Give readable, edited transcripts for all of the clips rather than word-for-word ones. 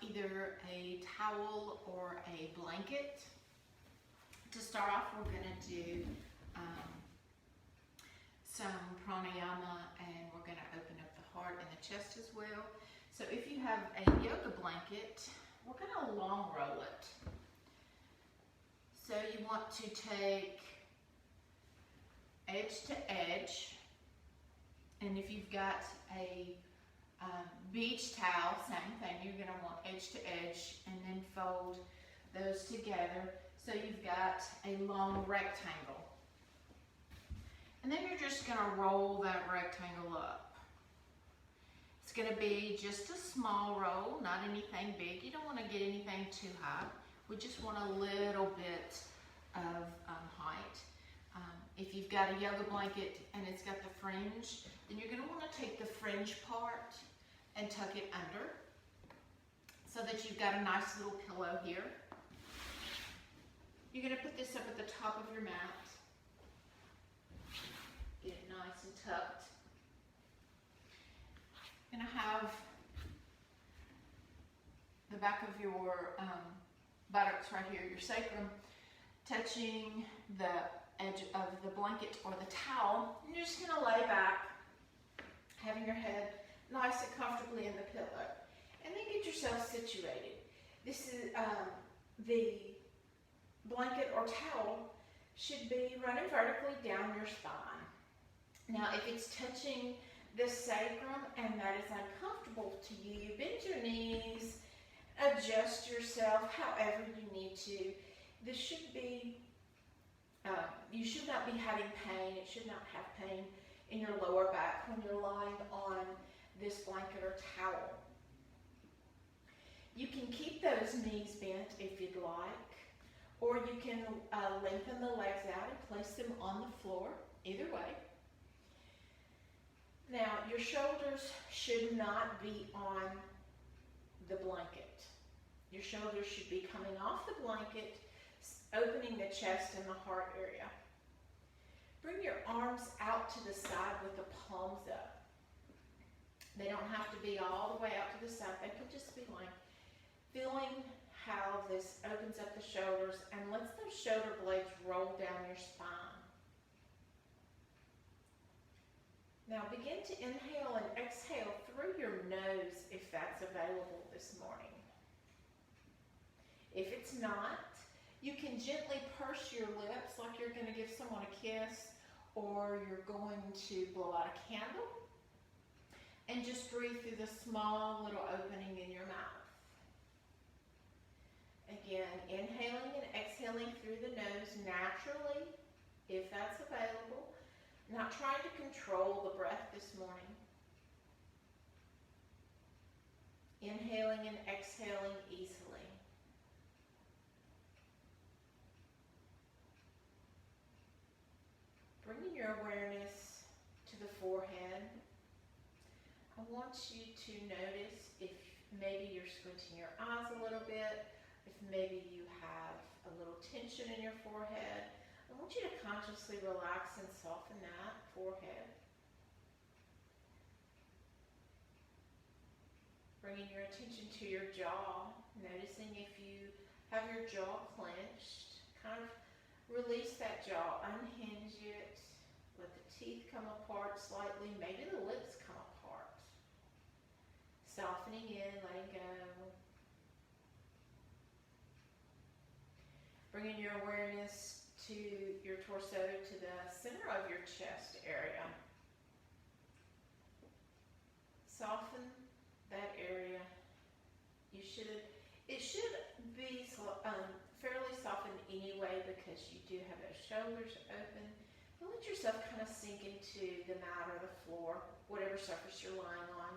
either a towel or a blanket. To start off, we're going to do some pranayama, and we're going to open up the heart and the chest as well. So if you have a yoga blanket, we're going to long roll it. So you want to take edge to edge, and if you've got a beach towel, same thing, you're going to want edge to edge, and then fold those together so you've got a long rectangle. And then you're just going to roll that rectangle up. It's going to be just a small roll, not anything big. You don't want to get anything too high. We just want a little bit of height. If you've got a yoga blanket and it's got the fringe, then you're going to want to take the fringe part and tuck it under so that you've got a nice little pillow here. You're going to put this up at the top of your mat. Get it nice and tucked. You're going to have the back of your buttocks right here, your sacrum, touching the edge of the blanket or the towel. And you're just going to lay back, having your head nice and comfortably in the pillow. And then get yourself situated. This is the blanket or towel should be running vertically down your spine. Now, if it's touching the sacrum and that is uncomfortable to you, bend your knees, adjust yourself however you need to. This should be, you should not be having pain. It should not have pain in your lower back when you're lying on this blanket or towel. You can keep those knees bent if you'd like, or you can lengthen the legs out and place them on the floor, either way. Now, your shoulders should not be on the blanket. Your shoulders should be coming off the blanket, opening the chest and the heart area. Bring your arms out to the side with the palms up. They don't have to be all the way out to the side. They could just be like feeling how this opens up the shoulders and lets those shoulder blades roll down your spine. Now begin to inhale and exhale through your nose if that's available this morning. If it's not, you can gently purse your lips like you're going to give someone a kiss, or you're going to blow out a candle, and just breathe through the small little opening in your mouth. Again, inhaling and exhaling through the nose naturally, if that's available. Not trying to control the breath this morning. Inhaling and exhaling easily. Bringing your awareness to the forehead. I want you to notice if maybe you're squinting your eyes a little bit, if maybe you have a little tension in your forehead. I want you to consciously relax and soften that forehead. Bringing your attention to your jaw, noticing if you have your jaw clenched, kind of release that jaw, unhinge it, let the teeth come apart slightly, maybe the lips come apart. Softening in, letting go. Bringing your awareness to your torso, to the center of your chest area. Soften that area. It should be fairly softened anyway because you do have those shoulders open. But let yourself kind of sink into the mat or the floor, whatever surface you're lying on.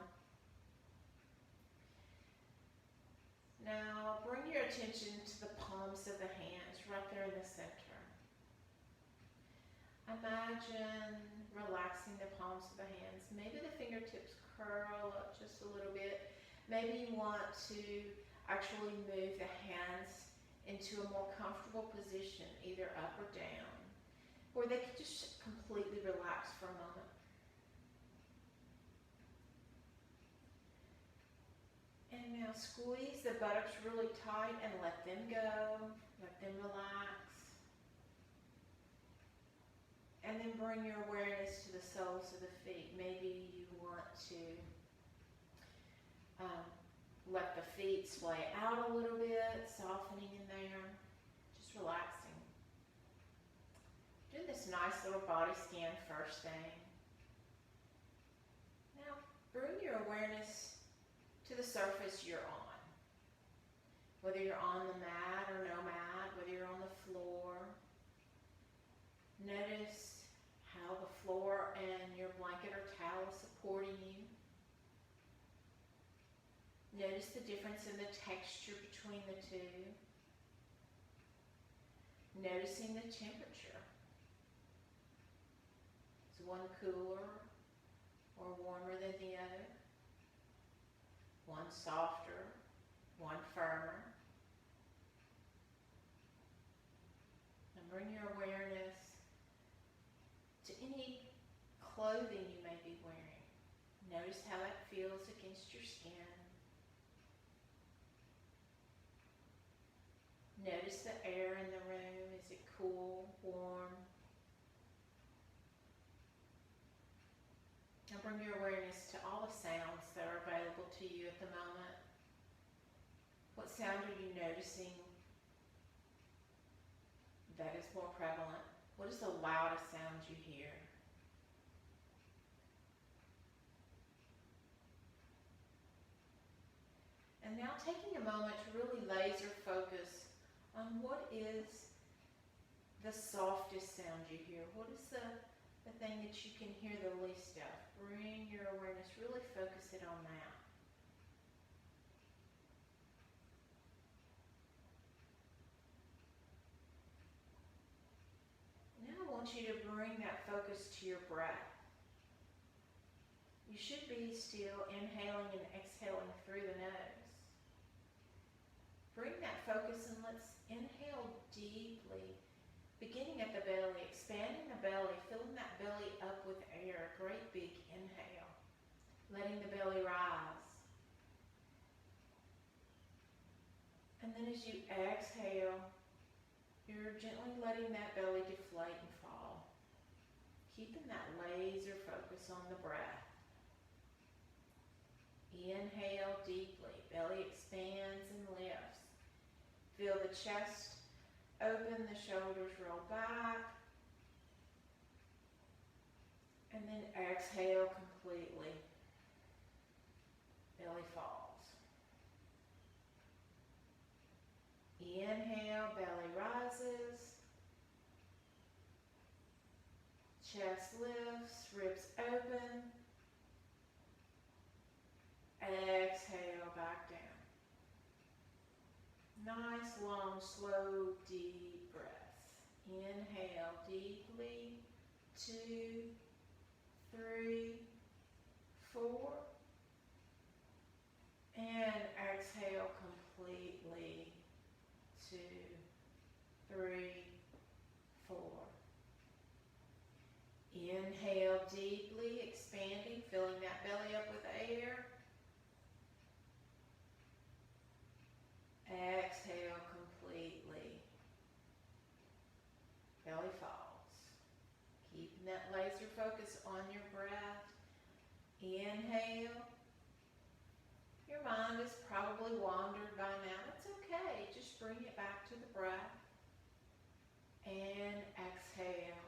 Now bring your attention to the palms of the hands right there in the center. Imagine relaxing the palms of the hands. Maybe the fingertips curl up just a little bit. Maybe you want to actually move the hands into a more comfortable position, either up or down, or they could just completely relax for a moment. And now Now squeeze the buttocks really tight and let them go. Let them relax. And then bring your awareness to the soles of the feet. Maybe you want to let the feet splay out a little bit, softening in there, just relaxing. Do this nice little body scan first thing. Now, bring your awareness to the surface you're on. Whether you're on the mat or no mat, whether you're on the floor. Notice how the floor and your blanket or towel is supporting you. Notice the difference in the texture between the two. Noticing the temperature. Is one cooler or warmer than the other? One softer, one firmer. And bring your awareness to any clothing you may be wearing. Notice how that feels against your skin. Notice the air in the room. Is it cool, warm? Now bring your awareness to all the sounds that are available to you at the moment. What sound are you noticing that is more prevalent? What is the loudest sound you hear? And now taking a moment to really laser focus on what is the softest sound you hear. What is the thing that you can hear the least of? Bring your awareness, really focus it on that. Now I want you to bring that focus to your breath. You should be still inhaling and exhaling through the nose. Bring that focus and let's inhale deeply, beginning at the belly, expanding the belly, filling that belly up with air, a great big inhale, letting the belly rise. And then as you exhale, you're gently letting that belly deflate and fall, keeping that laser focus on the breath. Inhale deeply, belly expands and lifts. Feel the chest open, the shoulders roll back. And then exhale completely. Belly falls. Inhale, belly rises. Chest lifts, ribs open. Exhale, back down. Nice, long, slow, deep breaths. Inhale deeply. 2, 3, 4. And exhale completely. 2, 3, 4. Inhale deeply, expanding, filling that belly up with air. Exhale completely. Belly falls. Keeping that laser focus on your breath. Inhale. Your mind has probably wandered by now. That's okay. Just bring it back to the breath. And exhale.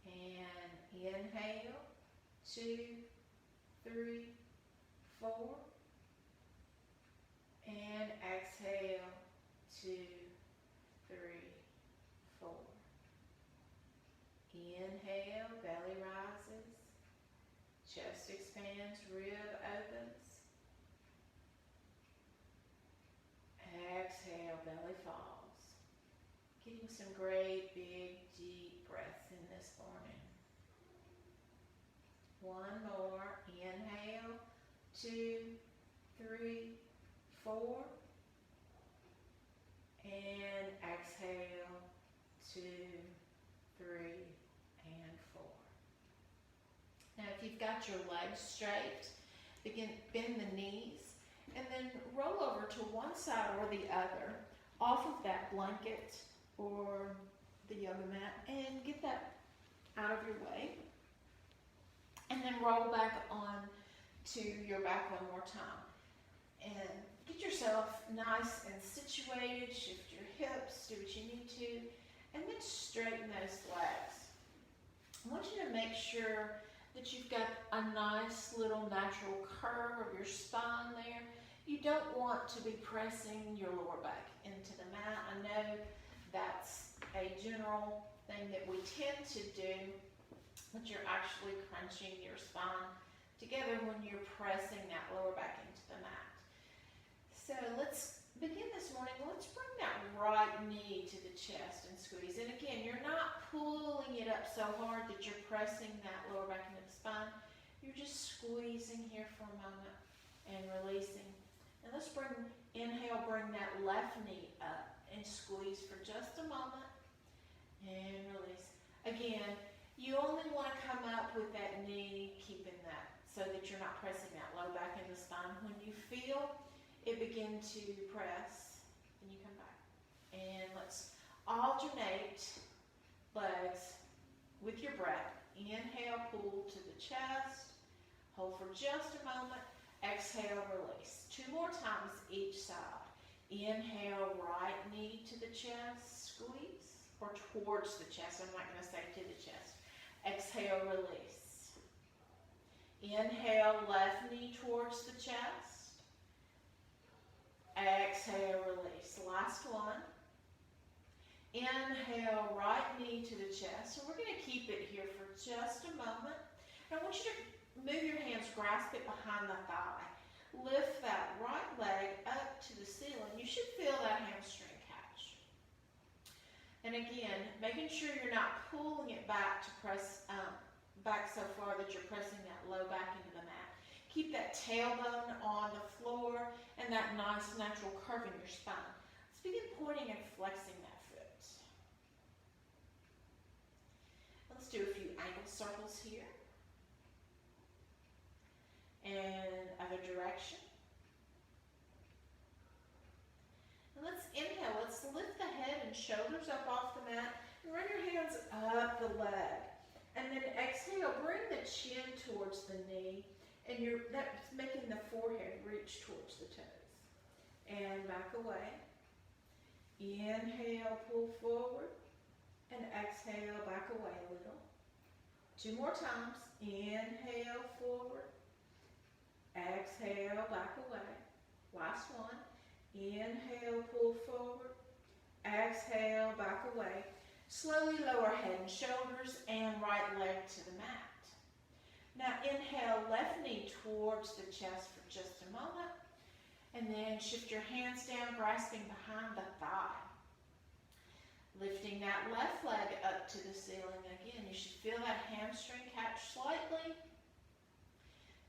And inhale. 2, 3, 4. And exhale. 2, 3, 4. Inhale, belly rises. Chest expands, rib opens. Exhale, belly falls. Getting some great big deep breaths in this morning. One more. Inhale. 2, 3, 4. And exhale. 2, 3, and 4. Now if you've got your legs straight, bend the knees, and then roll over to one side or the other off of that blanket or the yoga mat and get that out of your way. And then roll back on to your back one more time. And get yourself nice and situated, shift your hips, do what you need to, and then straighten those legs. I want you to make sure that you've got a nice little natural curve of your spine there. You don't want to be pressing your lower back into the mat. I know that's a general thing that we tend to do, but you're actually crunching your spine together when you're pressing that lower back into the mat. So let's begin this morning. Let's bring that right knee to the chest and squeeze. And again, you're not pulling it up so hard that you're pressing that lower back into the spine. You're just squeezing here for a moment and releasing. And let's inhale, bring that left knee up and squeeze for just a moment and release. Again, you only want to come up with that knee, keeping that so that you're not pressing that low back in the spine. When you feel it begin to press, then you come back. And let's alternate legs with your breath. Inhale, pull to the chest. Hold for just a moment. Exhale, release. 2 more times each side. Inhale, right knee to the chest, squeeze, or towards the chest. I'm not going to say to the chest. Exhale, release. Inhale, left knee towards the chest. Exhale, release. Last one. Inhale, right knee to the chest. And we're going to keep it here for just a moment. And I want you to move your hands, grasp it behind the thigh. Lift that right leg up to the ceiling. You should feel that hamstring catch. And again, making sure you're not pulling it back to press back so far that you're pressing that low back into the mat. Keep that tailbone on the floor and that nice natural curve in your spine. Let's begin pointing and flexing that foot. Let's do a few ankle circles here. And other direction. And let's inhale. Let's lift the head and shoulders up off the mat and run your hands up the leg. And then exhale, bring the chin towards the knee, and that's making the forehead reach towards the toes. And back away. Inhale, pull forward, and exhale, back away a little. 2 more times. Inhale, forward. Exhale, back away. Last one. Inhale, pull forward. Exhale, back away. Slowly lower head and shoulders and right leg to the mat. Now inhale, left knee towards the chest for just a moment. And then shift your hands down, grasping behind the thigh. Lifting that left leg up to the ceiling. Again, you should feel that hamstring catch slightly.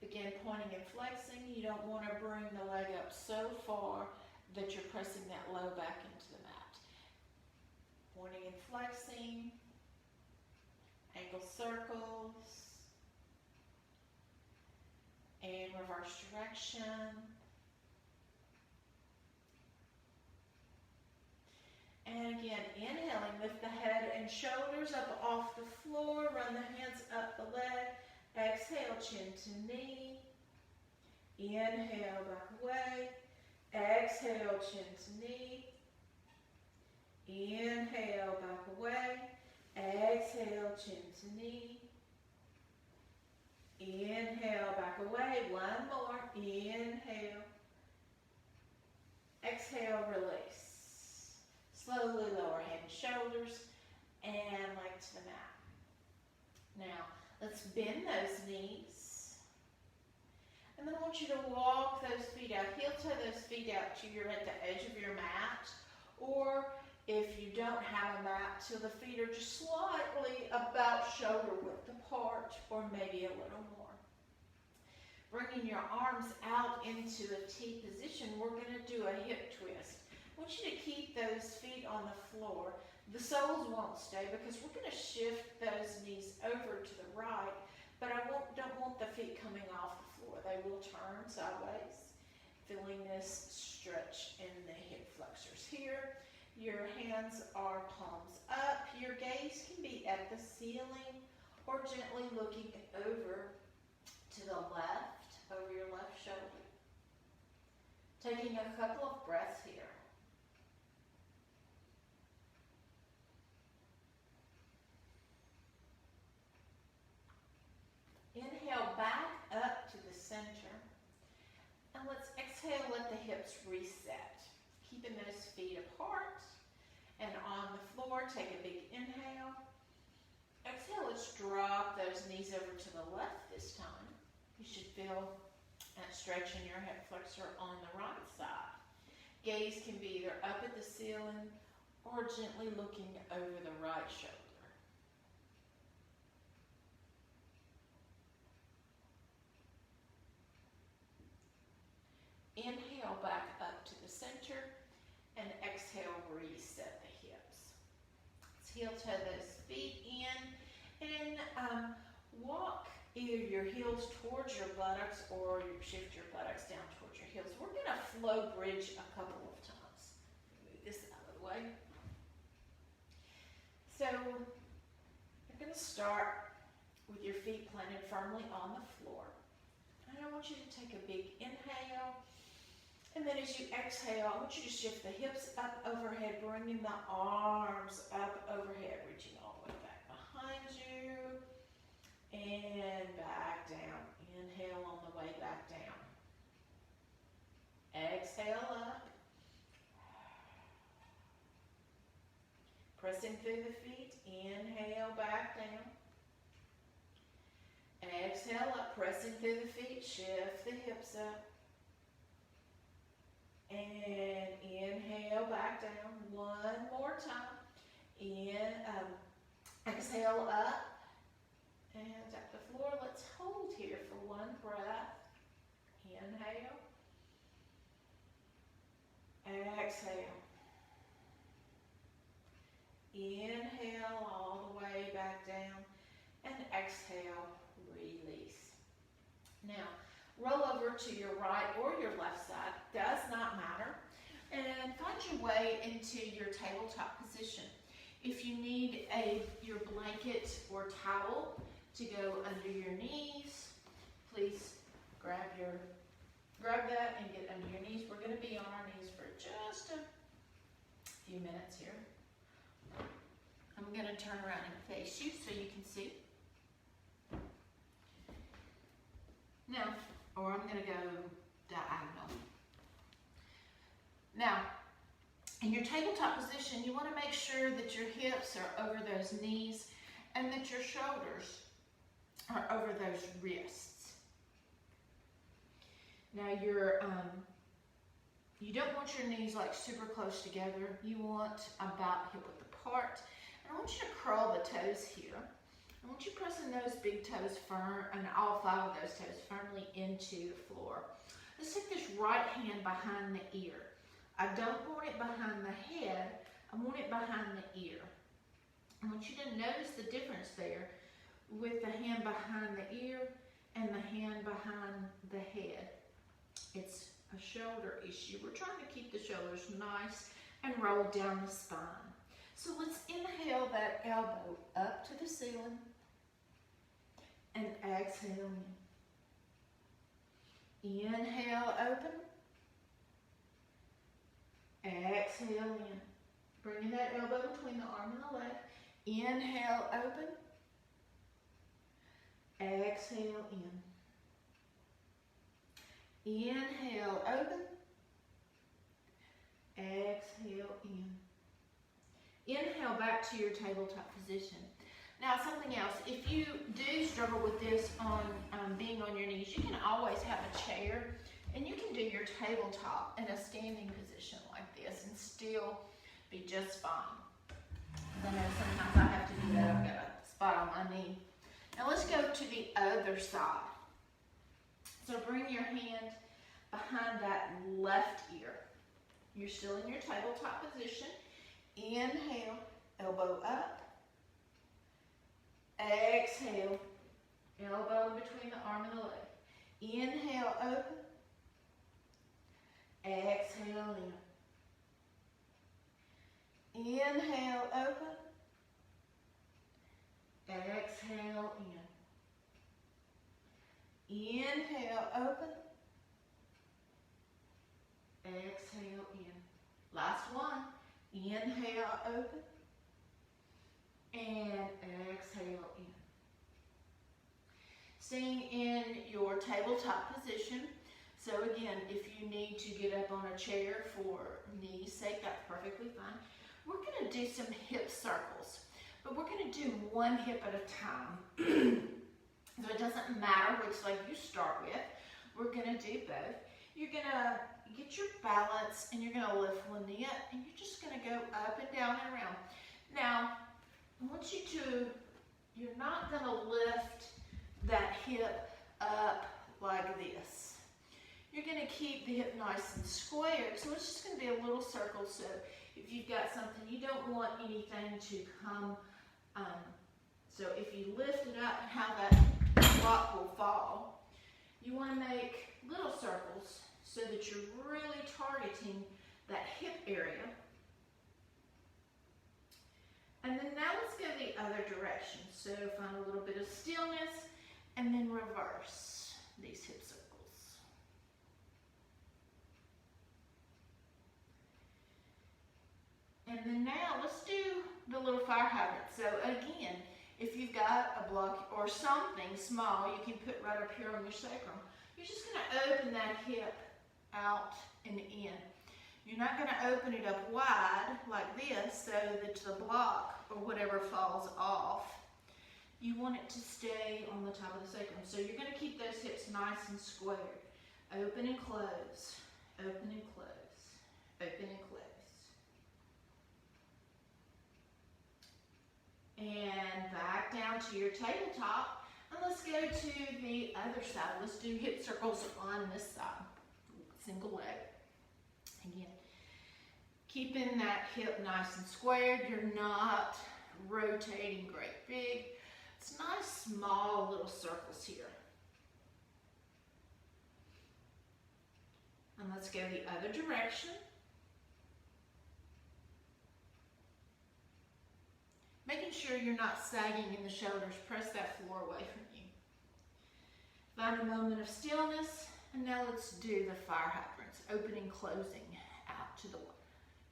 Begin pointing and flexing. You don't want to bring the leg up so far that you're pressing that low back into the mat. Pointing and flexing. Ankle circles. And reverse direction. And again, inhaling, lift the head and shoulders up off the floor. Run the hands up the leg. Exhale, chin to knee. Inhale, back away. Exhale, chin to knee. Inhale, back away. Exhale, chin to knee. Inhale, back away. One more. Inhale. Exhale, release. Slowly lower head and shoulders and leg to the mat. Now, let's bend those knees. And then I want you to walk those feet out. Heel toe those feet out to at the edge of your mat. Or if you don't have a mat, till the feet are just slightly about shoulder width apart, or maybe a little more. Bringing your arms out into a T position, we're going to do a hip twist. I want you to keep those feet on the floor. The soles won't stay because we're going to shift those knees over to the right, but I don't want the feet coming off the floor. They will turn sideways, feeling this stretch in the hip flexors here. Your hands are palms up. Your gaze can be at the ceiling or gently looking over to the left, over your left shoulder. Taking a couple of breaths here. Inhale back up to the center. And let's exhale, let the hips reset. Keeping those feet apart. And on the floor, take a big inhale. Exhale, let's drop those knees over to the left this time. You should feel that stretch in your hip flexor on the right side. Gaze can be either up at the ceiling or gently looking over the right shoulder. Inhale back up to the center and exhale, reset the hips. Let's heel toe those feet in and walk either your heels towards your buttocks or you shift your buttocks down towards your heels. We're going to flow bridge a couple of times. Move this out of the way. So you're going to start with your feet planted firmly on the floor. And I want you to take a big inhale. And then as you exhale, I want you to shift the hips up overhead, bringing the arms up overhead, reaching all the way back behind you. And back down. Inhale on the way back down. Exhale up. Pressing through the feet. Inhale back down. Exhale up. Pressing through the feet. Shift the hips up. And inhale back down. One more time. Exhale up. And at the floor, let's hold here for one breath. Inhale. Exhale. Inhale all the way back down. And exhale, release. Now, roll over to your right or your left side. Does not matter. And find your way into your tabletop position. If you need your blanket or towel to go under your knees, please grab that and get under your knees. We're going to be on our knees for just a few minutes here. I'm going to turn around and face you so you can see. Now, or I'm going to go diagonal. Now, in your tabletop position, you want to make sure that your hips are over those knees and that your shoulders are over those wrists. Now, you don't want your knees like super close together. You want about hip width apart. And I want you to curl the toes here. I want you pressing those big toes firm, and all 5 of those toes firmly into the floor. Let's take this right hand behind the ear. I don't want it behind the head. I want it behind the ear. I want you to notice the difference there with the hand behind the ear and the hand behind the head. It's a shoulder issue. We're trying to keep the shoulders nice and roll down the spine. So let's inhale that elbow up to the ceiling and exhale in. Inhale, open. Exhale in. Bringing that elbow between the arm and the leg. Inhale, open. Exhale in. Inhale, open. Exhale in. Inhale back to your tabletop position. Now, something else, if you do struggle with this on being on your knees, you can always have a chair and you can do your tabletop in a standing position like this and still be just fine. I know sometimes I have to do that. I've got a spot on my knee. Now let's go to the other side. So bring your hand behind that left ear. You're still in your tabletop position. Inhale, elbow up. Exhale, Elbow in between the arm and the leg. Inhale, open. Exhale, in. Inhale, open. Exhale, in. Inhale, open. Exhale, in. Last one. Inhale, open. And exhale, in. Staying in your tabletop position. So again, if you need to get up on a chair for knees' sake, that's perfectly fine. We're going to do some hip circles, but we're going to do one hip at a time. So it doesn't matter which leg you start with. We're going to do both. You're going to get your balance and you're going to lift one knee up and you're just going to go up and down and around. Now, I want you to, you're not going to lift that hip up like this. You're going to keep the hip nice and squared, so it's just going to be a little circle. So if you've got something, you don't want anything to come, so if you lift it up and how that block will fall, you want to make little circles so that you're really targeting that hip area. And then now let's go the other direction. So find a little bit of stillness and then reverse these hip circles. And then now let's do the little fire hydrant. So again, if you've got a block or something small, you can put right up here on your sacrum. You're just going to open that hip out and in. You're not going to open it up wide like this so that the block or whatever falls off. You want it to stay on the top of the sacrum. So you're going to keep those hips nice and squared. Open and close, open and close, open and close. And back down to your tabletop. And let's go to the other side. Let's do hip circles on this side. Single leg. Again, keeping that hip nice and squared. You're not rotating great big. It's nice small little circles here. And let's go the other direction. Making sure you're not sagging in the shoulders. Press that floor away from you. Find a moment of stillness. And now let's do the fire hydrants. Opening, closing, out to the water.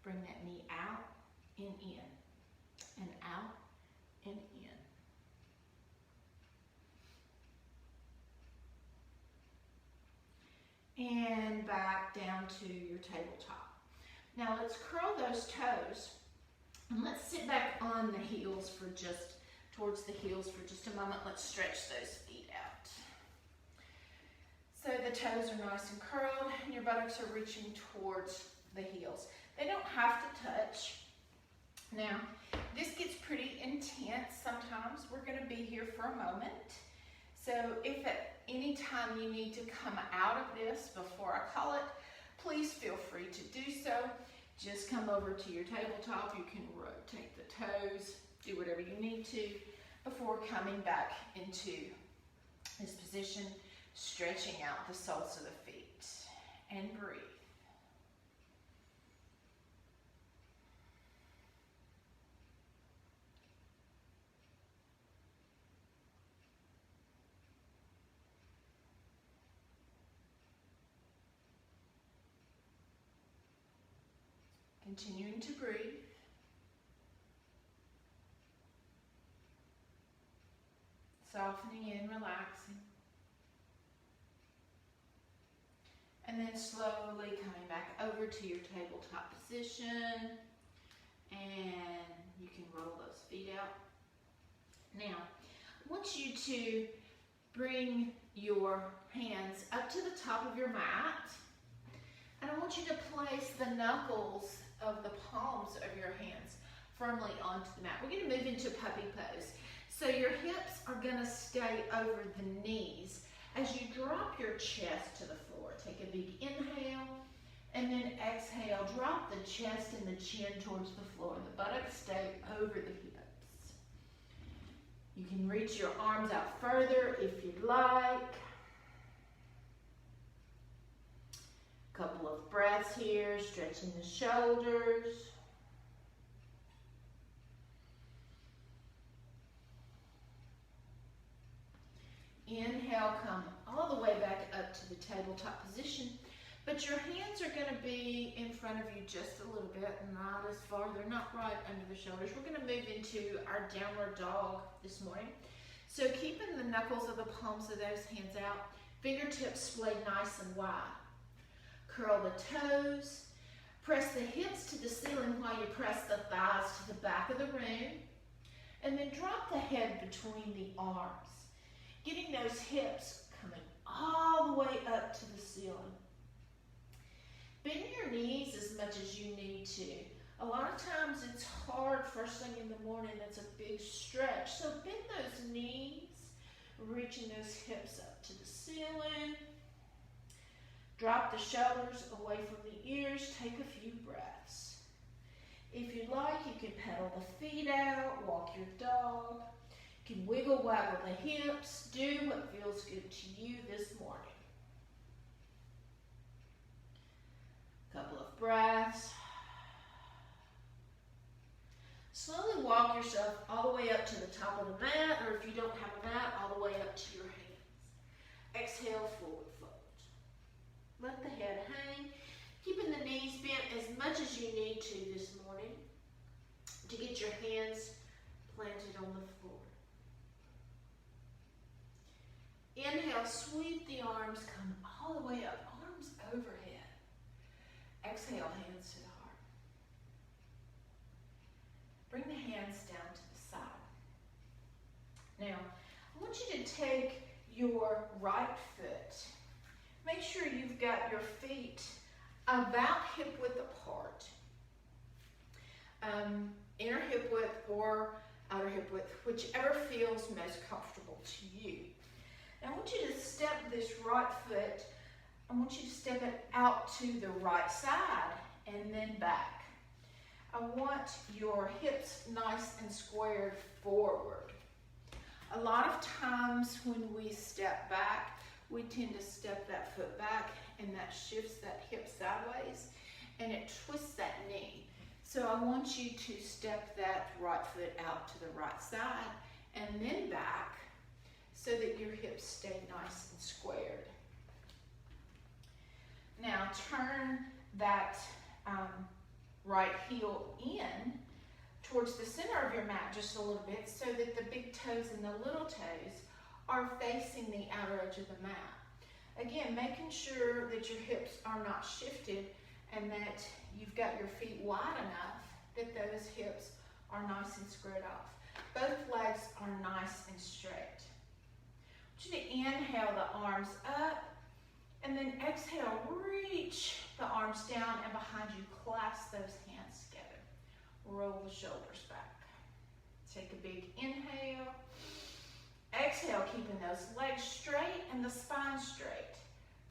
Bring that knee out and in. And out and in. And back down to your tabletop. Now let's curl those toes. And let's sit back on the heels for towards the heels for just a moment. Let's stretch those feet out. So the toes are nice and curled and your buttocks are reaching towards the heels. They don't have to touch. Now, this gets pretty intense sometimes. We're going to be here for a moment. So if at any time you need to come out of this before I call it, please feel free to do so. Just come over to your tabletop. You can rotate the toes, do whatever you need to before coming back into this position, stretching out the soles of the feet and breathe. Continuing to breathe. Softening in, relaxing. And then slowly coming back over to your tabletop position. And you can roll those feet out. Now, I want you to bring your hands up to the top of your mat. And I want you to place the knuckles of the palms of your hands firmly onto the mat. We're going to move into puppy pose. So your hips are going to stay over the knees as you drop your chest to the floor. Take a big inhale and then exhale. Drop the chest and the chin towards the floor. The buttocks stay over the hips. You can reach your arms out further if you'd like. Couple of breaths here, stretching the shoulders. Inhale, come all the way back up to the tabletop position, but your hands are going to be in front of you just a little bit, not as far. They're not right under the shoulders. We're going to move into our downward dog this morning. So keeping the knuckles of the palms of those hands out, fingertips splayed nice and wide. Curl the toes, press the hips to the ceiling while you press the thighs to the back of the room, and then drop the head between the arms. Getting those hips coming all the way up to the ceiling. Bend your knees as much as you need to. A lot of times it's hard first thing in the morning, that's a big stretch. So bend those knees, reaching those hips up to the ceiling. Drop the shoulders away from the ears, take a few breaths. If you like, you can pedal the feet out, walk your dog. You can wiggle, waggle the hips, do what feels good to you this morning. Couple of breaths. Slowly walk yourself all the way up to the top of the mat, or if you don't have a mat, all the way up to your hands. Exhale, forward fold. Let the head hang. Keeping the knees bent as much as you need to this morning to get your hands planted on the floor. Inhale, sweep the arms, come all the way up, arms overhead. Exhale, hands to the heart. Bring the hands down to the side. Now, I want you to take your right foot. Make sure you've got your feet about hip width apart. Inner hip width or outer hip width, whichever feels most comfortable to you. Now, I want you to step this right foot, I want you to step it out to the right side and then back. I want your hips nice and squared forward. A lot of times when we step back, we tend to step that foot back and that shifts that hip sideways and it twists that knee. So I want you to step that right foot out to the right side and then back so that your hips stay nice and squared. Now turn that right heel in towards the center of your mat just a little bit so that the big toes and the little toes are facing the outer edge of the mat. Again, making sure that your hips are not shifted and that you've got your feet wide enough that those hips are nice and squared off. Both legs are nice and straight. I want you to inhale the arms up and then exhale, reach the arms down and behind you, clasp those hands together. Roll the shoulders back. Take a big inhale. Exhale, keeping those legs straight and the spine straight.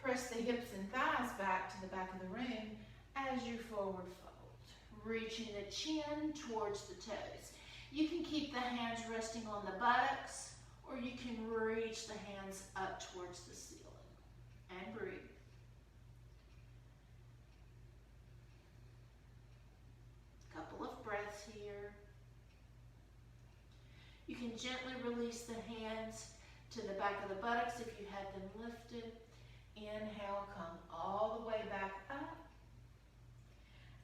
Press the hips and thighs back to the back of the room as you forward fold. Reaching the chin towards the toes. You can keep the hands resting on the buttocks or you can reach the hands up towards the ceiling. And breathe. Couple of breaths here. You can gently release the hands to the back of the buttocks if you had them lifted. Inhale, come all the way back up.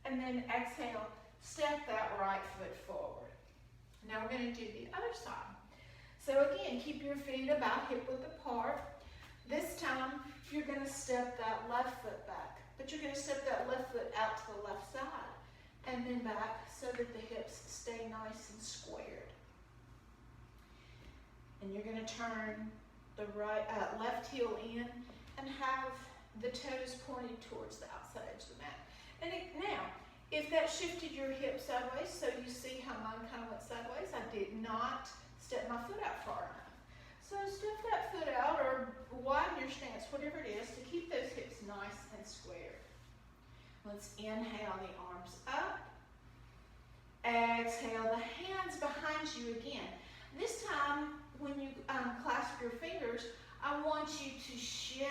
And then exhale, step that right foot forward. Now we're going to do the other side. So again, keep your feet about hip width apart. This time, you're going to step that left foot back, but you're going to step that left foot out to the left side and then back so that the hips stay nice and squared. And you're going to turn the left heel in and have the toes pointed towards the outside edge of the mat. And now, if that shifted your hip sideways, so you see how mine kind of went sideways, I did not step my foot out far enough. So step that foot out or widen your stance, whatever it is, to keep those hips nice and squared. Let's inhale the arms up. Exhale the hands behind you again. This time, when you clasp your fingers, I want you to shift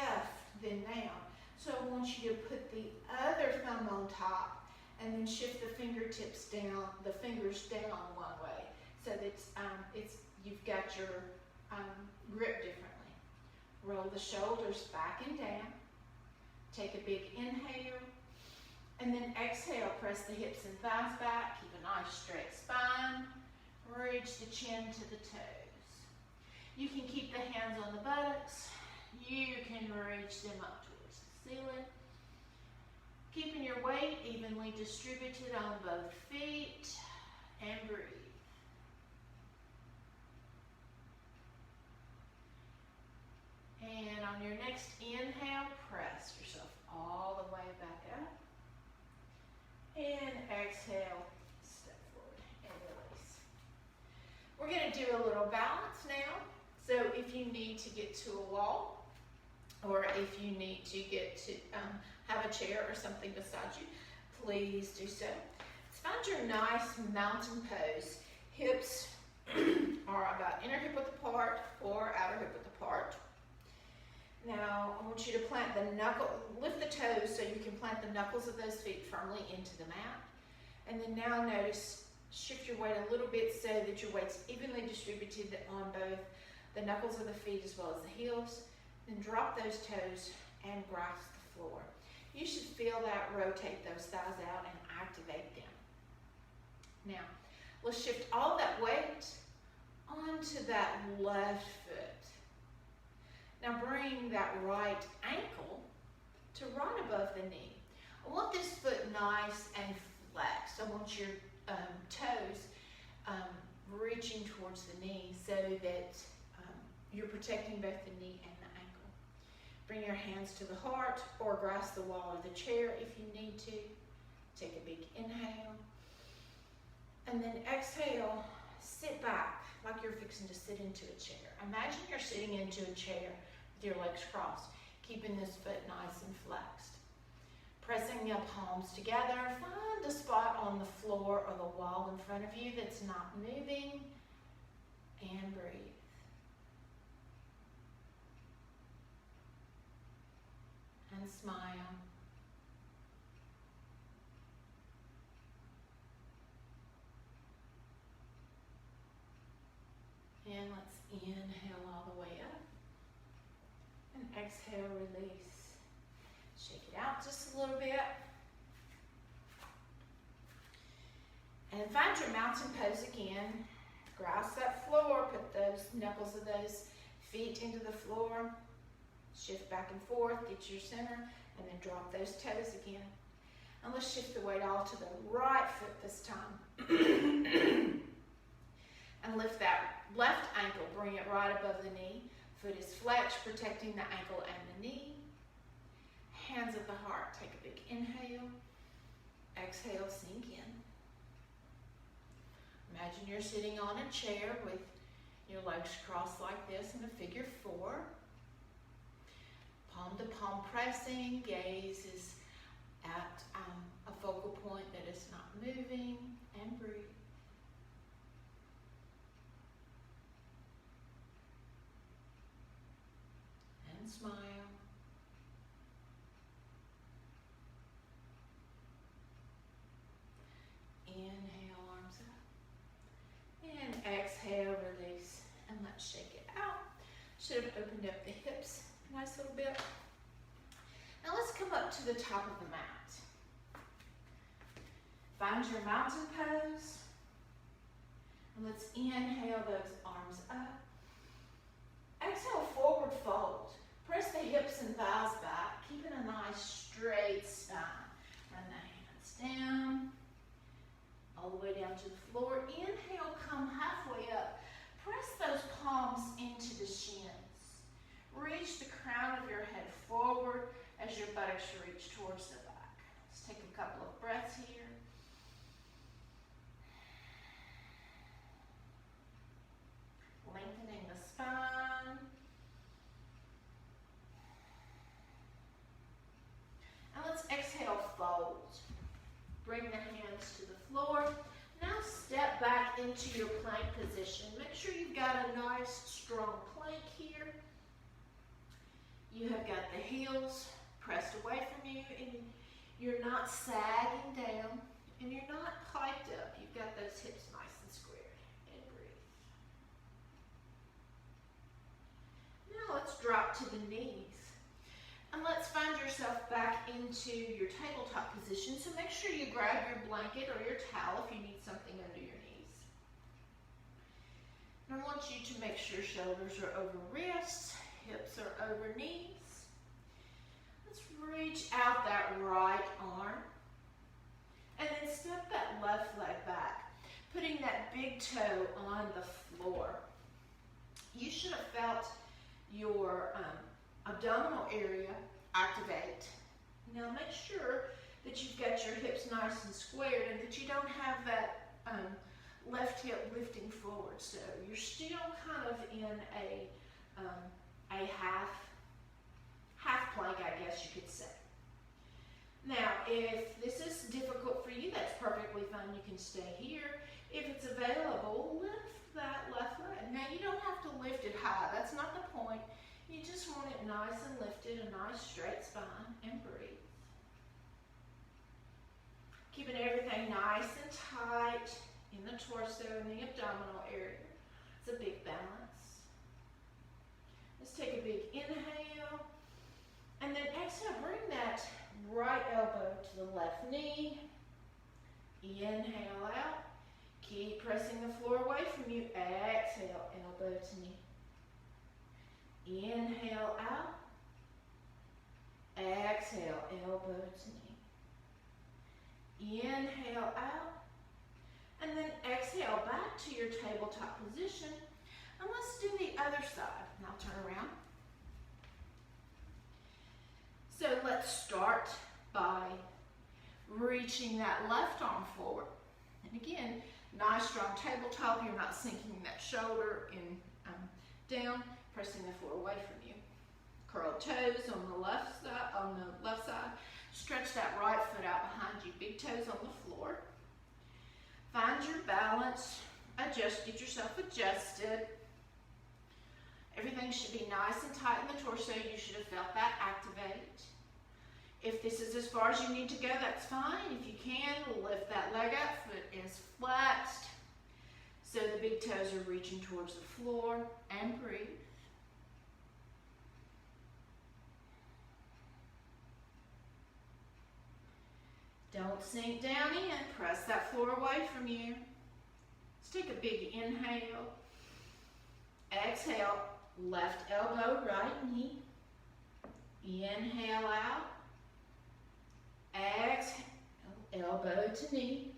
them down. So I want you to put the other thumb on top and then shift the fingertips down, the fingers down one way, so that you've got your grip differently. Roll the shoulders back and down. Take a big inhale, and then exhale. Press the hips and thighs back. Keep a nice straight spine. Reach the chin to the toes. You can keep the hands on the buttocks. You can reach them up towards the ceiling. Keeping your weight evenly distributed on both feet, and breathe. And on your next inhale, press yourself all the way back up. And exhale, step forward and release. We're going to do a little balance now. So if you need to get to a wall, or if you need to get to have a chair or something beside you, please do so. Let's find your nice mountain pose. Hips are about inner hip width apart or outer hip width apart. Now I want you to plant the lift the toes so you can plant the knuckles of those feet firmly into the mat. And then now notice, shift your weight a little bit so that your weight's evenly distributed on both the knuckles of the feet as well as the heels. Then drop those toes and grasp the floor. You should feel that rotate those thighs out and activate them. Now, let's shift all that weight onto that left foot. Now bring that right ankle to right above the knee. I want this foot nice and flexed. I want your toes reaching towards the knee so that you're protecting both the knee and the ankle. Bring your hands to the heart or grasp the wall of the chair if you need to. Take a big inhale. And then exhale, sit back like you're fixing to sit into a chair. Imagine you're sitting into a chair with your legs crossed, keeping this foot nice and flexed. Pressing your palms together, find a spot on the floor or the wall in front of you that's not moving, and breathe. And smile. And let's inhale all the way up. And exhale, release. Shake it out just a little bit. And find your mountain pose again. Grasp that floor, put those knuckles of those feet into the floor. Shift back and forth, get your center, and then drop those toes again. And let's shift the weight all to the right foot this time. And lift that left ankle, bring it right above the knee. Foot is flexed, protecting the ankle and the knee. Hands at the heart, take a big inhale. Exhale, sink in. Imagine you're sitting on a chair with your legs crossed like this in a figure 4. Palm to palm pressing, gaze is at a focal point that is not moving, and breathe. And smile. Inhale, arms up. And exhale, release. And let's shake it out. Should have opened up the hips a nice little bit. Now let's come up to the top of the mat. Find your mountain pose. And let's inhale those arms up. Exhale, forward fold. Press the hips and thighs back, keeping a nice straight spine. Run the hands down, all the way down to the floor. Inhale, come halfway up. Press those palms into the shins. Reach the crown of your head forward as your buttocks reach towards the back. Let's take a couple of breaths here. Lengthening the spine. And let's exhale, fold. Bring the hands to the floor. Now step back into your plank position. Make sure you've got a nice strong plank here. You have got the heels pressed away from you, and you're not sagging down, and you're not piped up. You've got those hips nice and squared. And breathe. Now let's drop to the knees. And let's find yourself back into your tabletop position. So make sure you grab your blanket or your towel if you need something under your knees. And I want you to make sure shoulders are over wrists, hips are over knees. Let's reach out that right arm. And then step that left leg back, putting that big toe on the floor. You should have felt your abdominal area activate. Now make sure that you've got your hips nice and squared and that you don't have that left hip lifting forward. So you're still kind of in a half plank, I guess you could say. Now, if this is difficult for you, that's perfectly fine. You can stay here. If it's available, lift that left leg. Now, you don't have to lift it high. That's not the point. You just want it nice and lifted, a nice straight spine, and breathe. Keeping everything nice and tight in the torso and the abdominal area. It's a big balance. Let's take a big inhale, and then exhale. Bring that right elbow to the left knee. Inhale out. Keep pressing the floor away from you. Exhale, elbow to knee. Inhale out. Exhale, elbow to knee. Inhale out. And then exhale back to your tabletop position. And let's do the other side. Now turn around. So let's start by reaching that left arm forward. And again, nice strong tabletop. You're not sinking that shoulder in down. Pressing the floor away from you. Curled toes on the left side. Stretch that right foot out behind you. Big toes on the floor. Find your balance. Adjust. Get yourself adjusted. Everything should be nice and tight in the torso. You should have felt that activate. If this is as far as you need to go, that's fine. If you can, lift that leg up. Foot is flexed. So the big toes are reaching towards the floor. And breathe. Don't sink down in. Press that floor away from you. Let's take a big inhale. Exhale. Left elbow, right knee. Inhale out. Exhale. Elbow to knee.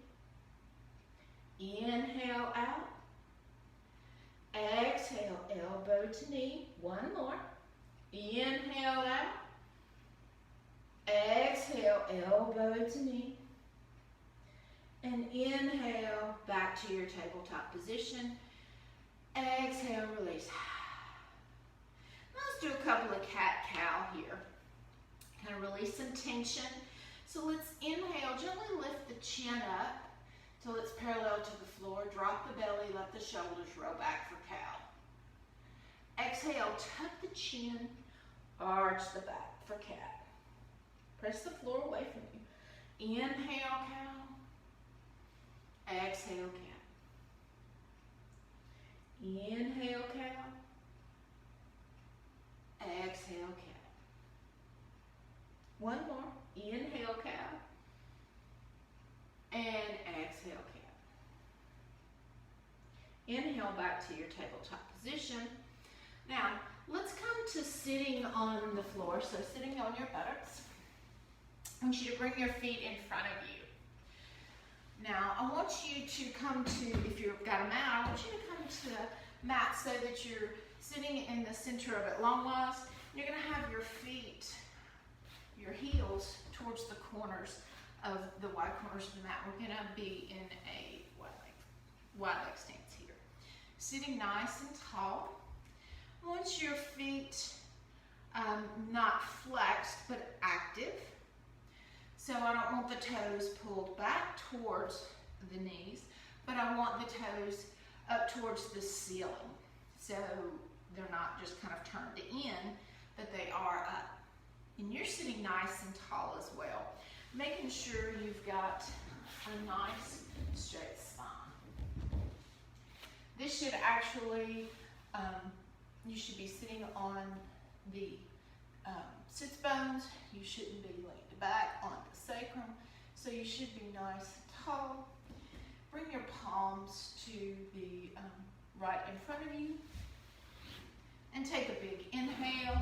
Inhale out. Exhale. Elbow to knee. One more. Inhale out. Exhale, elbow to knee. And inhale, back to your tabletop position. Exhale, release. Let's do a couple of cat-cow here. Kind of release some tension. So let's inhale, gently lift the chin up till it's parallel to the floor. Drop the belly, let the shoulders roll back for cow. Exhale, tuck the chin, arch the back for cat. Press the floor away from you. Inhale, cow. Exhale, cat. Inhale, cow. Exhale, cat. One more. Inhale, cow. And exhale, cat. Inhale back to your tabletop position. Now, let's come to sitting on the floor. So sitting on your buttocks. I want you to bring your feet in front of you. Now, I want you to come to, if you've got a mat, I want you to come to the mat so that you're sitting in the center of it longwise. You're going to have your feet, your heels towards the corners of the wide corners of the mat. We're going to be in a wide leg stance here. Sitting nice and tall. I want your feet not flexed but active. So I don't want the toes pulled back towards the knees, but but I want the toes up towards the ceiling. So they're not just kind of turned in, but they are up. And you're sitting nice and tall as well, making sure you've got a nice straight spine. This should actually, you should be sitting on the sits bones. You shouldn't be leaned back on the sacrum. So you should be nice and tall. Bring your palms to the right in front of you. And take a big inhale.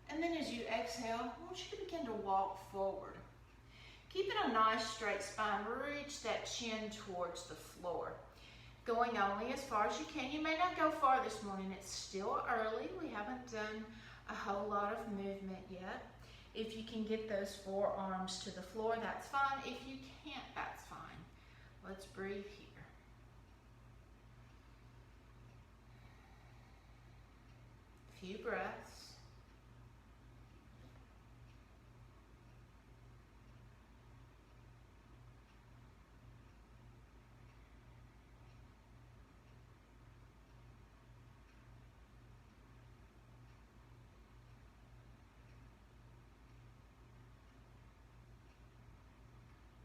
And then as you exhale, I want you to begin to walk forward. Keeping a nice straight spine, reach that chin towards the floor. Going only as far as you can. You may not go far this morning. It's still early. We haven't done a whole lot of movement yet. If you can get those forearms to the floor, that's fine. If you can't, that's fine. Let's breathe here. Few breaths.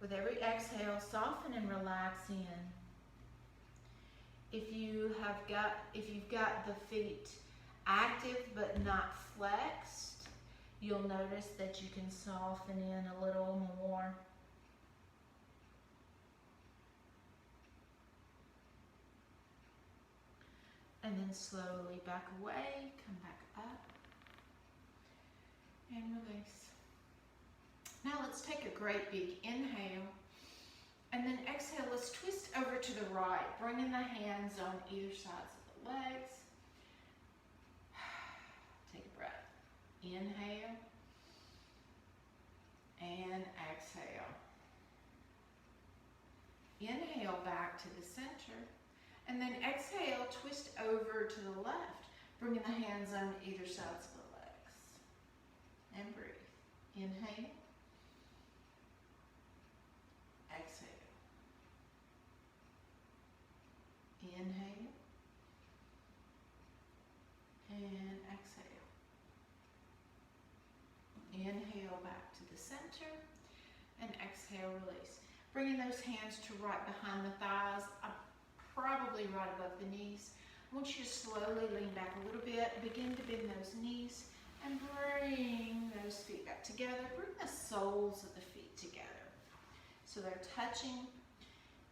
With every exhale, soften and relax in. If you've got the feet active but not flexed, you'll notice that you can soften in a little more. And then slowly back away, come back up, and release. Now let's take a great big inhale, and then exhale. Let's twist over to the right, bringing the hands on either sides of the legs. Take a breath. Inhale and exhale. Inhale back to the center, and then exhale, twist over to the left, bringing the hands on either sides of the legs. And breathe. Inhale. Exhale. Inhale. And exhale. Inhale back to the center. And exhale, release. Bringing those hands to right behind the thighs, probably right above the knees. I want you to slowly lean back a little bit. Begin to bend those knees and bring those feet back together. Bring the soles of the feet together. So they're touching.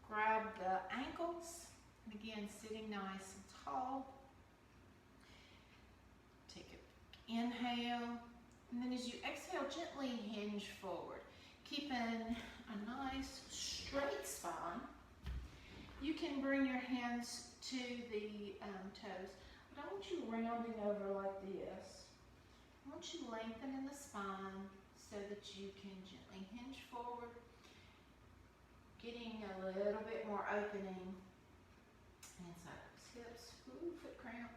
Grab the ankles. And again, sitting nice and tall. Take an inhale. And then as you exhale, gently hinge forward. Keeping a nice straight spine. You can bring your hands to the toes. But I want you rounding over like this. I want you lengthening the spine so that you can gently hinge forward. Getting a little bit more opening inside those hips. Ooh, foot cramp.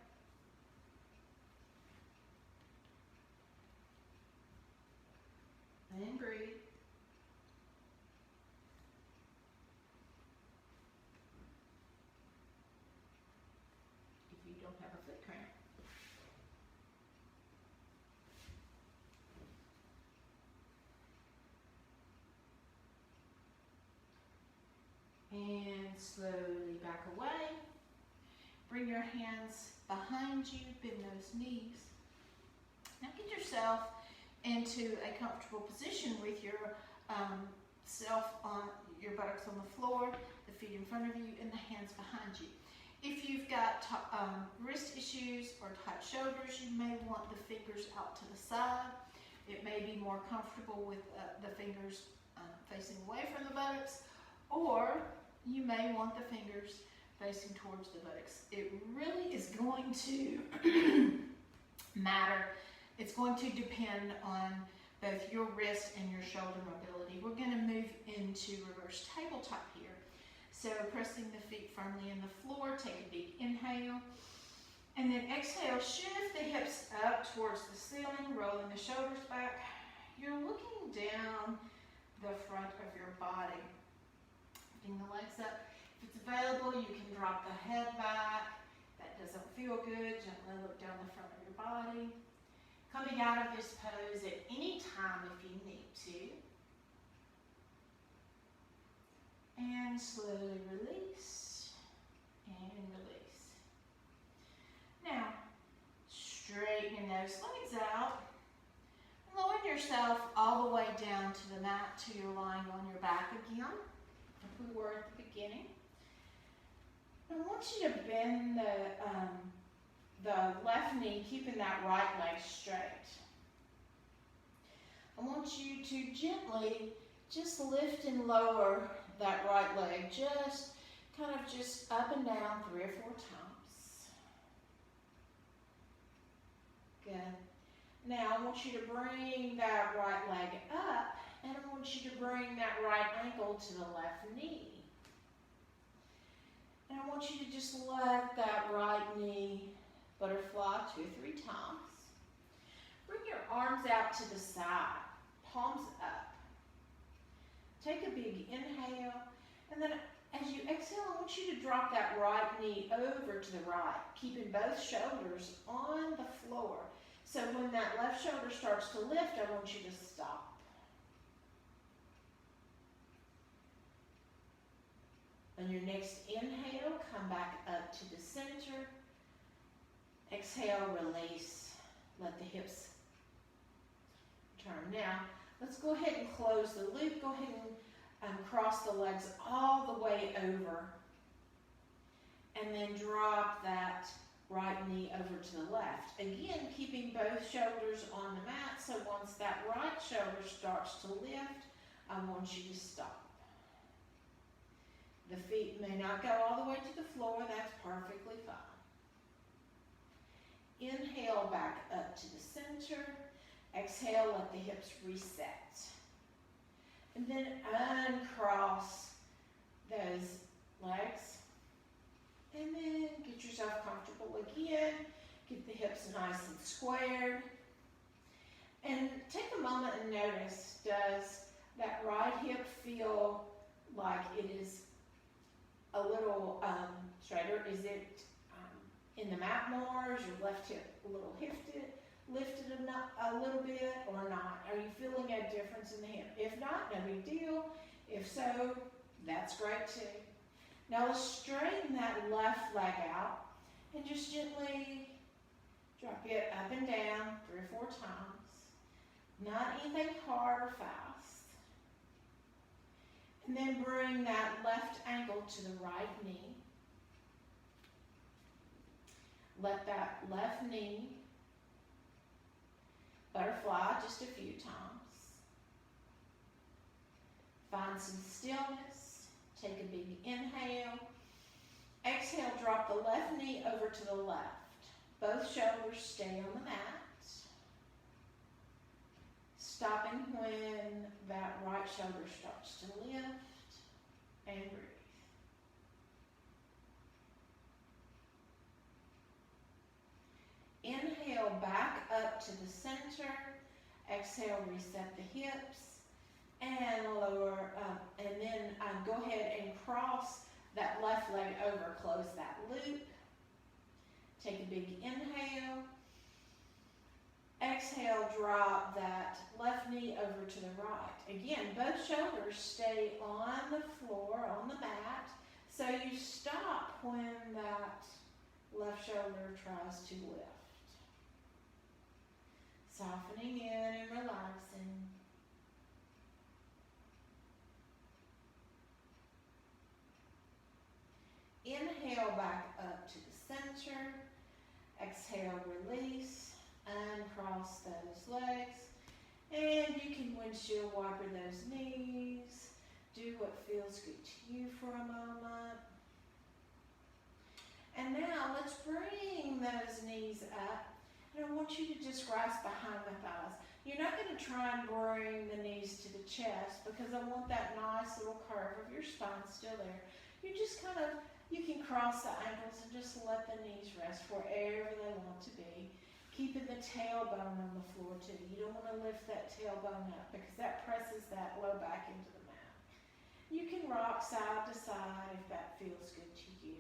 And breathe. If you don't have a foot cramp. And slowly back away. Bring your hands behind you, bend those knees. Now get yourself into a comfortable position with your your buttocks on the floor, the feet in front of you, and the hands behind you. If you've got wrist issues or tight shoulders, you may want the fingers out to the side. It may be more comfortable with the fingers facing away from the buttocks, or you may want the fingers facing towards the buttocks. It really is going to matter. It's going to depend on both your wrist and your shoulder mobility. We're going to move into reverse tabletop here. So pressing the feet firmly in the floor, take a big inhale. And then exhale, shift the hips up towards the ceiling, rolling the shoulders back. You're looking down the front of your body. Bring the legs legs up. If it's available, you can drop the head back. If that doesn't feel good, gently look down the front of your body. Coming out of this pose at any time if you need to. And slowly release and release. Now, straightening those legs out. Lower yourself all the way down to the mat till you're lying on your back again, like we were at the beginning. I want you to bend the left knee, keeping that right leg straight. I want you to gently just lift and lower that right leg, just kind of just up and down 3 or 4 times. Good. Now I want you to bring that right leg up, and I want you to bring that right ankle to the left knee. And I want you to just let that right knee butterfly 2 or 3 times. Bring your arms out to the side, palms up. Take a big inhale, and then as you exhale, I want you to drop that right knee over to the right, keeping both shoulders on the floor. So when that left shoulder starts to lift, I want you to stop. On your next inhale, come back up to the center. Exhale, release. Let the hips turn. Now, let's go ahead and close the loop. Go ahead and cross the legs all the way over. And then drop that right knee over to the left. Again, keeping both shoulders on the mat, so once that right shoulder starts to lift, I want you to stop. The feet may not go all the way to the floor, that's perfectly fine. Inhale back up to the center. Exhale, let the hips reset. And then uncross those legs. And then get yourself comfortable again. Get the hips nice and squared. And take a moment and notice, does that right hip feel like it is a little straighter? Is it in the mat more? Is your left hip a little lifted a little bit or not? Are you feeling a difference in the hip? If not, no big deal. If so, that's great too. Now let's straighten that left leg out and just gently drop it up and down 3 or 4 times. Not anything hard or fast. And then bring that left ankle to the right knee. Let that left knee butterfly just a few times. Find some stillness. Take a big inhale. Exhale, drop the left knee over to the left. Both shoulders stay on the mat. Stopping when that right shoulder starts to lift, and breathe. Inhale back up to the center. Exhale, reset the hips and lower up. And then go ahead and cross that left leg over. Close that loop. Take a big inhale. Exhale, drop that left knee over to the right. Again, both shoulders stay on the floor, on the mat. So you stop when that left shoulder tries to lift. Softening in and relaxing. Inhale back up to the center. Exhale, release. Uncross those legs. And you can windshield wiper those knees. Do what feels good to you for a moment. And now let's bring those knees up. And I want you to just grasp behind the thighs. You're not going to try and bring the knees to the chest because I want that nice little curve of your spine still there. You just kind of, you can cross the ankles and just let the knees rest wherever they want to be. Keeping the tailbone on the floor too. You don't want to lift that tailbone up because that presses that low back into the mat. You can rock side to side if that feels good to you.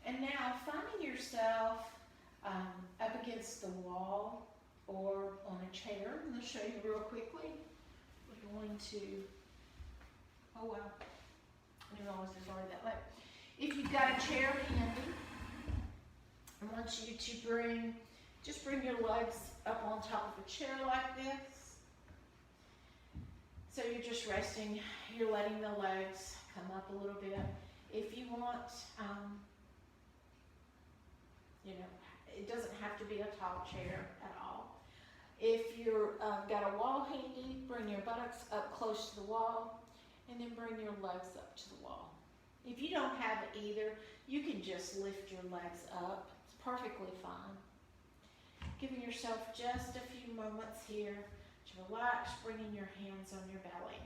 And now finding yourself up against the wall or on a chair. I'm going to show you real quickly. We're going to, oh wow, I didn't realize it was already that late. If you've got a chair handy, I want you to just bring your legs up on top of a chair like this. So you're just resting, you're letting the legs come up a little bit. If you want, it doesn't have to be a tall chair at all. If you're got a wall handy, bring your buttocks up close to the wall and then bring your legs up to the wall. If you don't have either, you can just lift your legs up. It's perfectly fine. Giving yourself just a few moments here to relax, bringing your hands on your belly.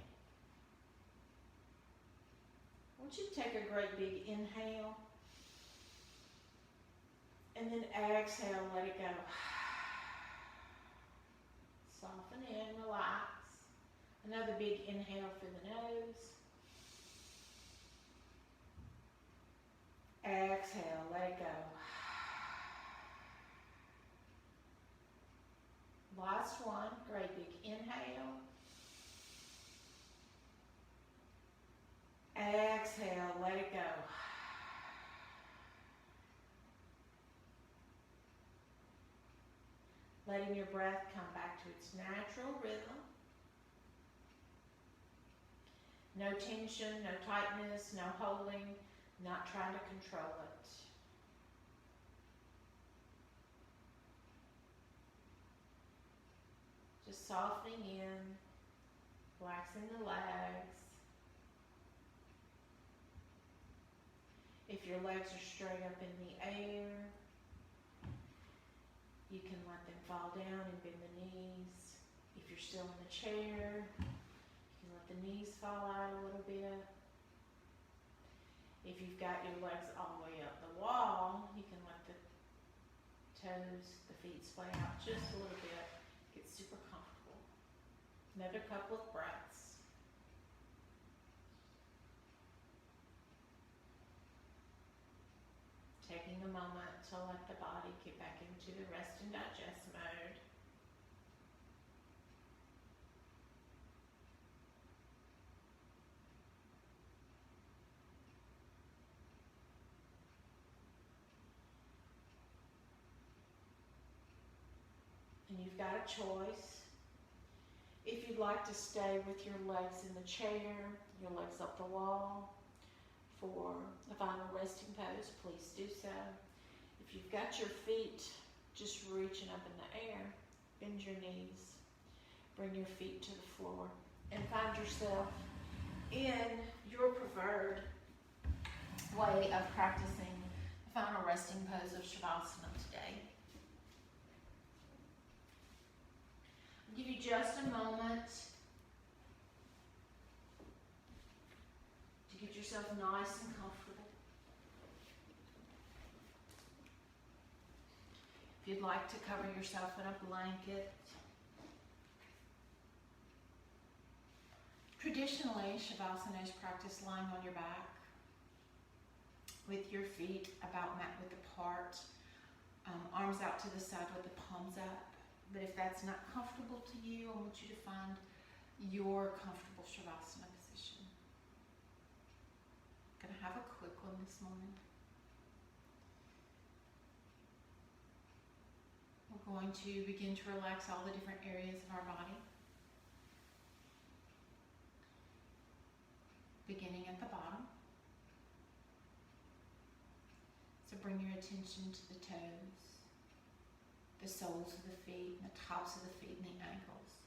I want you to take a great big inhale. And then exhale, let it go. Soften in, relax. Another big inhale through the nose. Exhale, let it go. Last one, great big inhale. Exhale, let it go. Letting your breath come back to its natural rhythm. No tension, no tightness, no holding, not trying to control it. Just softening in, relaxing the legs. If your legs are straight up in the air, you can let them fall down and bend the knees. If you're still in the chair, you can let the knees fall out a little bit. If you've got your legs all the way up the wall, you can let the toes, the feet splay out just a little bit. Get super comfortable. Another couple of breaths. Taking a moment to let the body get back into the rest and digest mode. And you've got a choice. If you'd like to stay with your legs in the chair, your legs up the wall, for the final resting pose, please do so. If you've got your feet just reaching up in the air, bend your knees, bring your feet to the floor, and find yourself in your preferred way of practicing the final resting pose of Shavasana today. I'll give you just a moment to get yourself nice and comfortable. If you'd like to cover yourself in a blanket. Traditionally, Shavasana is practiced lying on your back with your feet about mat width apart, arms out to the side with the palms up. But if that's not comfortable to you, I want you to find your comfortable Shavasana position. Gonna have a quick one this morning. We're going to begin to relax all the different areas of our body. Beginning at the bottom. So bring your attention to the toes, the soles of the feet, and the tops of the feet and the ankles.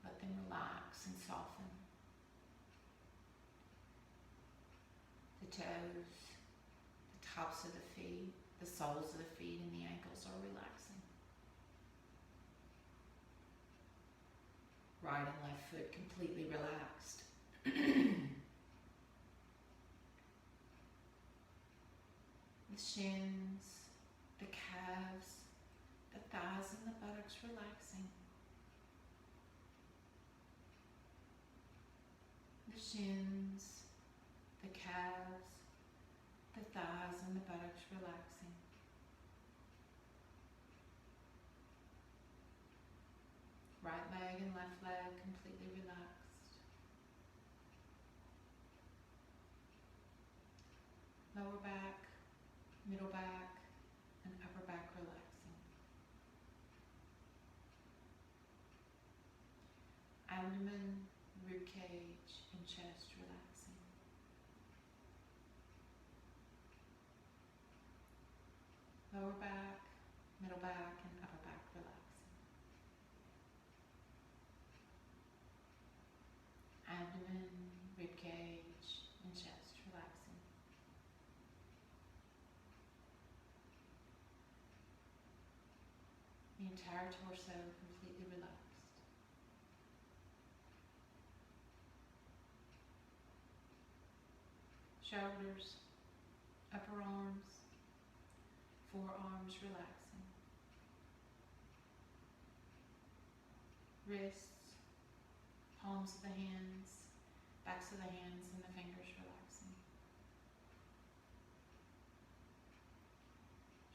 Let them relax and soften. The toes, the tops of the feet, the soles of the feet, and the ankles are relaxing. Right and left foot completely relaxed. The shins, the calves, the thighs, and the buttocks relaxing. the buttocks relaxing. Right leg and left leg completely relaxed. Lower back, middle back, and upper back relaxing. Abdomen, rib cage, and chest relaxing. Lower back, middle back, and upper back relaxing. Abdomen, rib cage, and chest relaxing. The entire torso completely relaxed. Shoulders, upper arms, forearms relaxing. Wrists, palms of the hands, backs of the hands, and the fingers relaxing.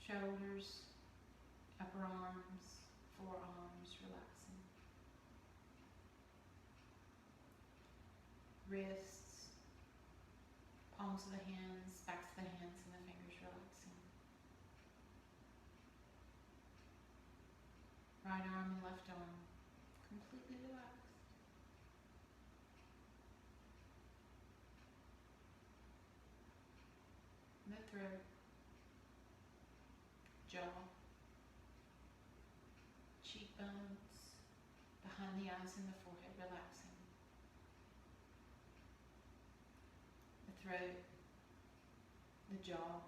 Shoulders, upper arms, forearms relaxing. Wrists, palms of the hands, backs of the hands, and the fingers relaxing. Right arm and left arm completely relaxed. The throat, jaw, cheekbones, behind the eyes and the forehead relaxing. The throat, the jaw,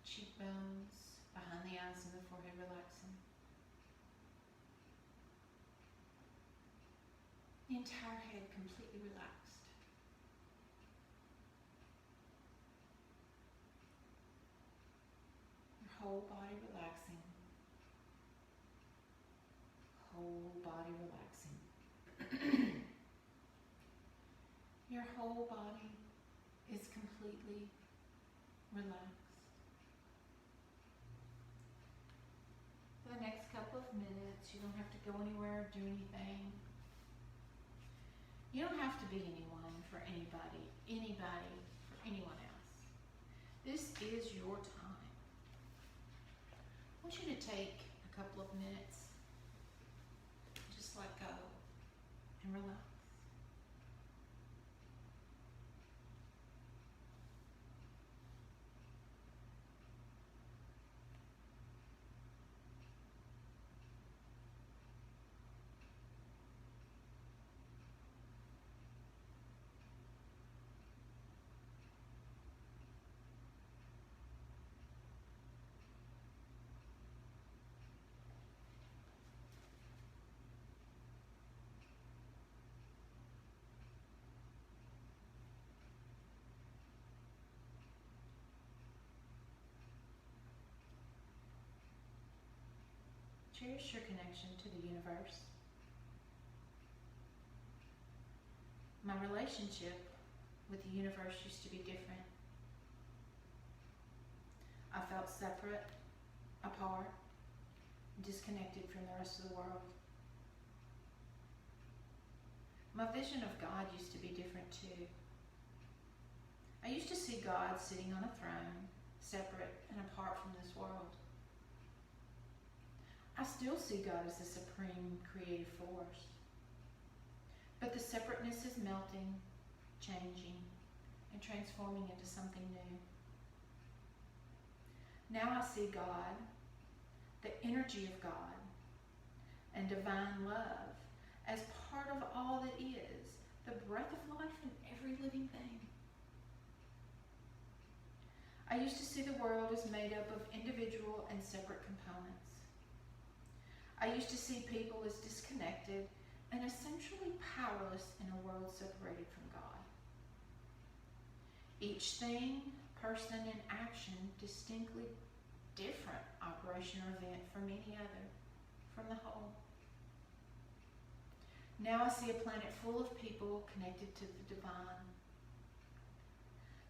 cheekbones, behind the eyes and the forehead relaxing. The entire head completely relaxed. Your whole body relaxing. Whole body relaxing. Your whole body is completely relaxed. For the next couple of minutes, you don't have to go anywhere or do anything. You don't have to be anyone for anybody for anyone else. This is your time. I want you to take a couple of minutes, just let go and relax. Cherish your connection to the universe. My relationship with the universe used to be different. I felt separate, apart, disconnected from the rest of the world. My vision of God used to be different too. I used to see God sitting on a throne, separate and apart from this world. I still see God as the supreme creative force. But the separateness is melting, changing, and transforming into something new. Now I see God, the energy of God, and divine love as part of all that is, the breath of life in every living thing. I used to see the world as made up of individual and separate components. I used to see people as disconnected and essentially powerless in a world separated from God. Each thing, person, and action distinctly different operation or event from any other, from the whole. Now I see a planet full of people connected to the divine.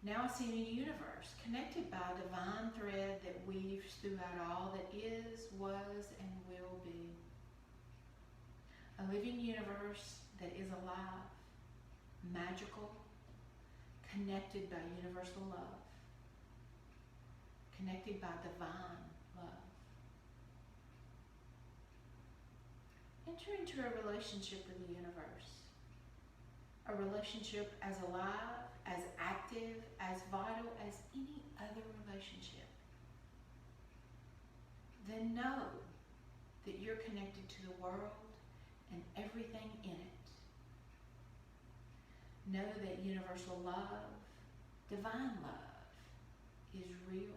Now I see a universe connected by a divine thread that weaves throughout all that is, was, and will be. A living universe that is alive, magical, connected by universal love, connected by divine love. Enter into a relationship with the universe. A relationship as alive, as active, as vital as any other relationship. Then know that you're connected to the world and everything in it. Know that universal love, divine love, is real,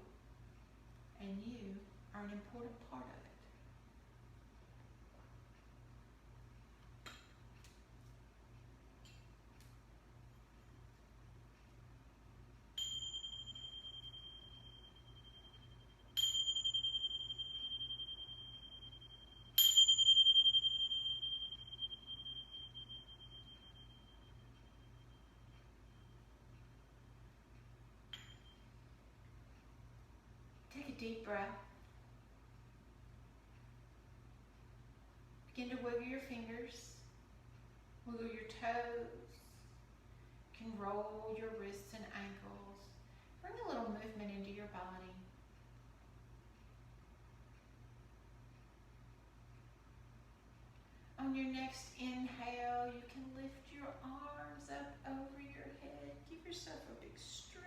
and you are an important part of it. Take a deep breath. Begin to wiggle your fingers, wiggle your toes. You can roll your wrists and ankles. Bring a little movement into your body. On your next inhale, you can lift your arms up over your head. Give yourself a big stretch.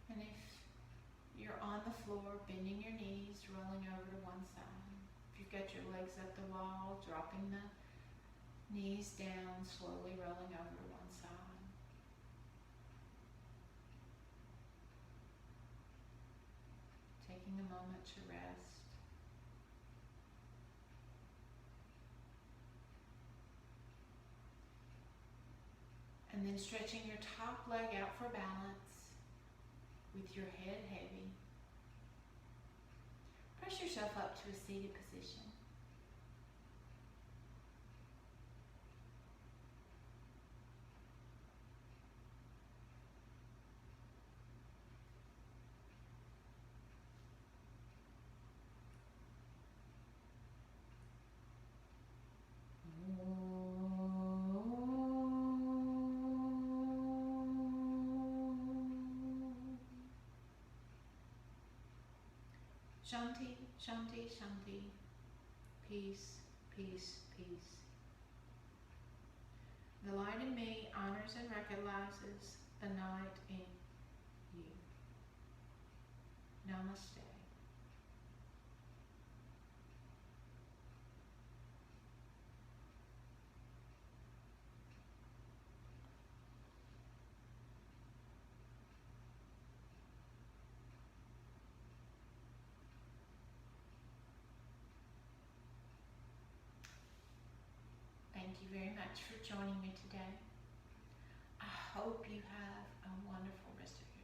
And if you're on the floor, bending your knees, rolling over to one side. If you've got your legs up the wall, dropping the knees down, slowly rolling over to one side. Taking a moment to rest. And then stretching your top leg out for balance with your head heavy. Press yourself up to a seated position. Shanti, Shanti, Shanti. Peace, peace, peace. The light in me honors and recognizes the night in you. Namaste. Thank you very much for joining me today. I hope you have a wonderful rest of your day.